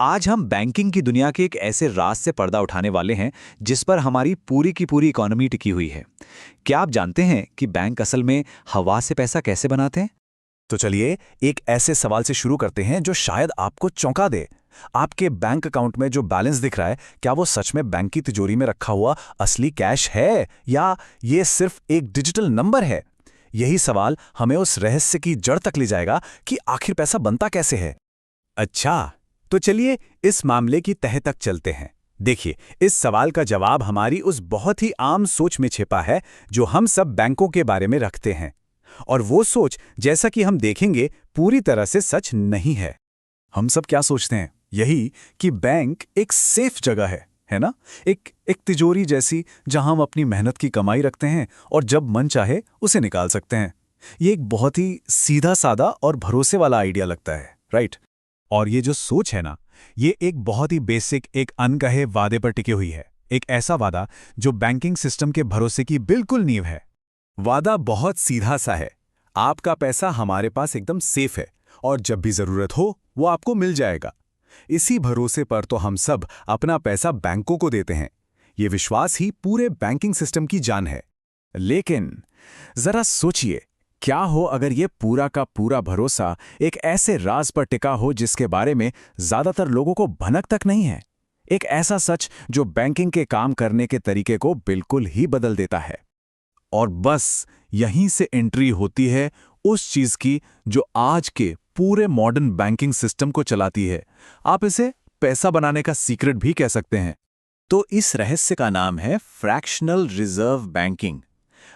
आज हम बैंकिंग की दुनिया के एक ऐसे राज से पर्दा उठाने वाले हैं जिस पर हमारी पूरी की पूरी इकोनॉमी टिकी हुई है। क्या आप जानते हैं कि बैंक असल में हवा से पैसा कैसे बनाते हैं? तो चलिए एक ऐसे सवाल से शुरू करते हैं जो शायद आपको चौंका दे। आपके बैंक अकाउंट में जो बैलेंस दिख रहा है, क्या वो सच में बैंक की तिजोरी में रखा हुआ असली कैश है या ये सिर्फ एक डिजिटल नंबर है? यही सवाल हमें उस रहस्य की जड़ तक ले जाएगा कि आखिर पैसा बनता कैसे है। अच्छा, तो चलिए इस मामले की तह तक चलते हैं। देखिए, इस सवाल का जवाब हमारी उस बहुत ही आम सोच में छिपा है जो हम सब बैंकों के बारे में रखते हैं। और वो सोच, जैसा कि हम देखेंगे, पूरी तरह से सच नहीं है। हम सब क्या सोचते हैं? यही कि बैंक एक सेफ जगह है ना? एक तिजोरी जैसी जहां हम अपनी मेहनत की कमाई रखते हैं और जब मन चाहे उसे निकाल सकते हैं। ये एक बहुत ही सीधा सादा और भरोसे वाला आइडिया लगता है, राइट? और ये जो सोच है ना, ये एक बहुत ही बेसिक, एक अनकहे वादे पर टिकी हुई है। एक ऐसा वादा जो बैंकिंग सिस्टम के भरोसे की बिल्कुल नींव है। वादा बहुत सीधा सा है। आपका पैसा हमारे पास एकदम सेफ है और जब भी जरूरत हो वो आपको मिल जाएगा। इसी भरोसे पर तो हम सब अपना पैसा बैंकों को देते हैं। ये विश्वास ही पूरे बैंकिंग सिस्टम की जान है। लेकिन जरा सोचिए, क्या हो अगर ये पूरा का पूरा भरोसा एक ऐसे राज पर टिका हो जिसके बारे में ज्यादातर लोगों को भनक तक नहीं है। एक ऐसा सच जो बैंकिंग के काम करने के तरीके को बिल्कुल ही बदल देता है। और बस यहीं से एंट्री होती है उस चीज की जो आज के पूरे मॉडर्न बैंकिंग सिस्टम को चलाती है। आप इसे पैसा बनाने का सीक्रेट भी कह सकते हैं। तो इस रहस्य का नाम है फ्रैक्शनल रिजर्व बैंकिंग।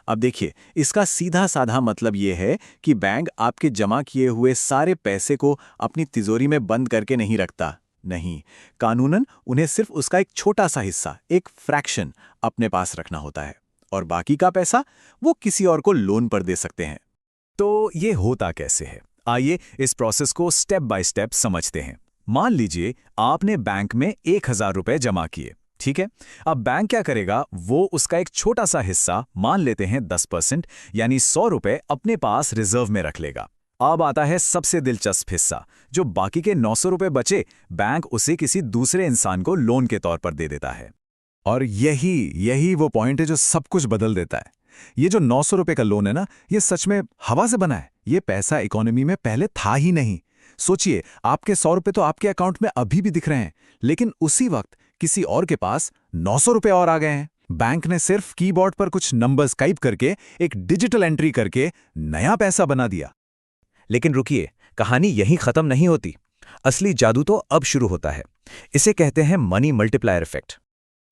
अब देखिए, इसका सीधा साधा मतलब यह है कि बैंक आपके जमा किए हुए सारे पैसे को अपनी तिजोरी में बंद करके नहीं रखता। नहीं, कानूनन उन्हें सिर्फ उसका एक छोटा सा हिस्सा, एक फ्रैक्शन, अपने पास रखना होता है और बाकी का पैसा वो किसी और को लोन पर दे सकते हैं। तो ये होता कैसे है? आइए इस प्रोसेस को स्टेप बाय स्टेप समझते हैं। मान लीजिए आपने बैंक में 1,000 रुपए जमा किए, ठीक है? अब बैंक क्या करेगा, वो उसका एक छोटा सा हिस्सा, मान लेते हैं 10%, यानी 100 रुपए अपने पास रिजर्व में रख लेगा। अब आता है सबसे दिलचस्प हिस्सा, जो बाकी के 900 रुपए बचे, बैंक उसे किसी दूसरे इंसान को लोन के तौर पर दे देता है। और यही वो पॉइंट है जो सब कुछ बदल देता है। ये जो 900 रुपए का लोन है ना, ये सच में हवा से बना है। ये पैसा इकोनॉमी में पहले था ही नहीं। सोचिए, आपके 100 रुपए तो आपके अकाउंट में अभी भी दिख रहे हैं, लेकिन उसी वक्त किसी और के पास 900 रुपए और आ गए हैं। बैंक ने सिर्फ कीबोर्ड पर कुछ नंबर्स टाइप करके, एक डिजिटल एंट्री करके नया पैसा बना दिया। लेकिन रुकिए, कहानी यहीं खत्म नहीं होती। असली जादू तो अब शुरू होता है। इसे कहते हैं मनी मल्टीप्लायर इफेक्ट।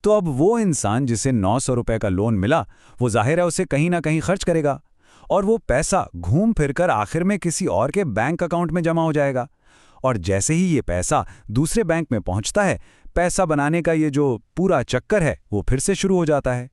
तो अब वो इंसान जिसे 900 रुपए का लोन मिला, वो जाहिर है उसे कहीं ना कहीं खर्च करेगा और वो पैसा घूम फिरकर आखिर में किसी और के बैंक अकाउंट में जमा हो जाएगा। और जैसे ही ये पैसा दूसरे बैंक में पहुंचता है, पैसा बनाने का ये जो पूरा चक्कर है वो फिर से शुरू हो जाता है।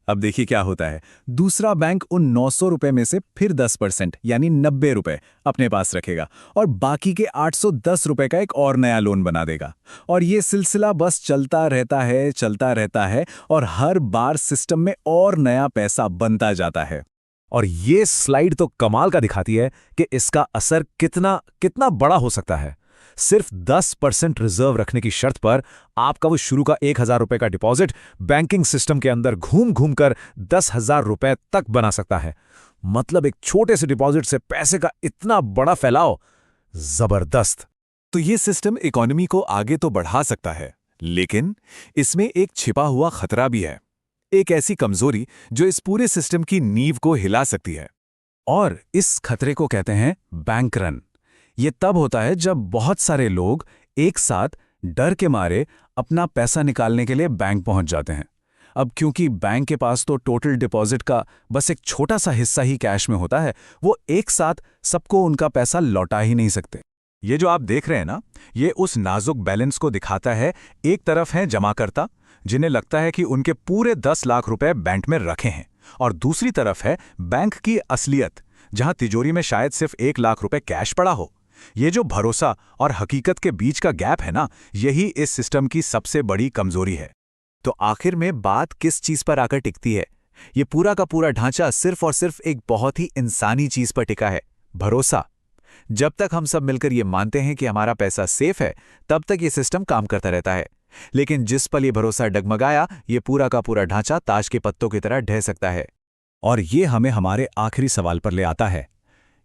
अब देखिए क्या होता है, दूसरा बैंक उन 900 रुपए में से फिर 10% यानी 90 रुपए अपने पास रखेगा और बाकी के 810 रुपए का एक और नया लोन बना देगा। और ये सिलसिला बस चलता रहता है और हर बार सिस्टम में और नया पैसा बनता जाता है। और ये स्लाइड तो कमाल का दिखाती है कि इसका असर कितना बड़ा हो सकता है। सिर्फ 10% रिजर्व रखने की शर्त पर आपका वो शुरू का 1,000 रुपए का डिपॉजिट बैंकिंग सिस्टम के अंदर घूम घूम कर 10,000 रुपए तक बना सकता है। मतलब एक छोटे से डिपॉजिट से पैसे का इतना बड़ा फैलाव, जबरदस्त। तो ये सिस्टम इकोनॉमी को आगे तो बढ़ा सकता है, लेकिन इसमें एक छिपा हुआ खतरा भी है। एक ऐसी कमजोरी जो इस पूरे सिस्टम की नींव को हिला सकती है। और इस खतरे को कहते हैं बैंक रन। ये तब होता है जब बहुत सारे लोग एक साथ डर के मारे अपना पैसा निकालने के लिए बैंक पहुंच जाते हैं। अब क्योंकि बैंक के पास तो टोटल डिपॉजिट का बस एक छोटा सा हिस्सा ही कैश में होता है, वो एक साथ सबको उनका पैसा लौटा ही नहीं सकते। ये जो आप देख रहे हैं ना, ये उस नाजुक बैलेंस को दिखाता है। एक तरफ हैं जमाकर्ता, जिन्हें लगता है कि उनके पूरे 10 लाख रुपए बैंक में रखे हैं, और दूसरी तरफ है बैंक की असलियत, जहां तिजोरी में शायद सिर्फ 1 लाख रुपए कैश पड़ा हो। ये जो भरोसा और हकीकत के बीच का गैप है ना, यही इस सिस्टम की सबसे बड़ी कमजोरी है। तो आखिर में बात किस चीज पर आकर टिकती है? ये पूरा का पूरा ढांचा सिर्फ और सिर्फ एक बहुत ही इंसानी चीज पर टिका है, भरोसा। जब तक हम सब मिलकर ये मानते हैं कि हमारा पैसा सेफ है, तब तक ये सिस्टम काम करता रहता है। लेकिन जिस पल ये भरोसा डगमगाया, ये पूरा का पूरा ढांचा ताश के पत्तों की तरह ढह सकता है। और ये हमें हमारे आखिरी सवाल पर ले आता है।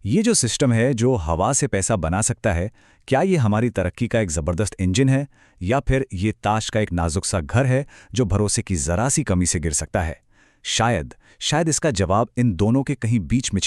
ये जो सिस्टम है जो हवा से पैसा बना सकता है, क्या ये हमारी तरक्की का एक ज़बरदस्त इंजन है, या फिर ये ताश का एक नाजुक सा घर है जो भरोसे की ज़रा सी कमी से गिर सकता है? शायद इसका जवाब इन दोनों के कहीं बीच में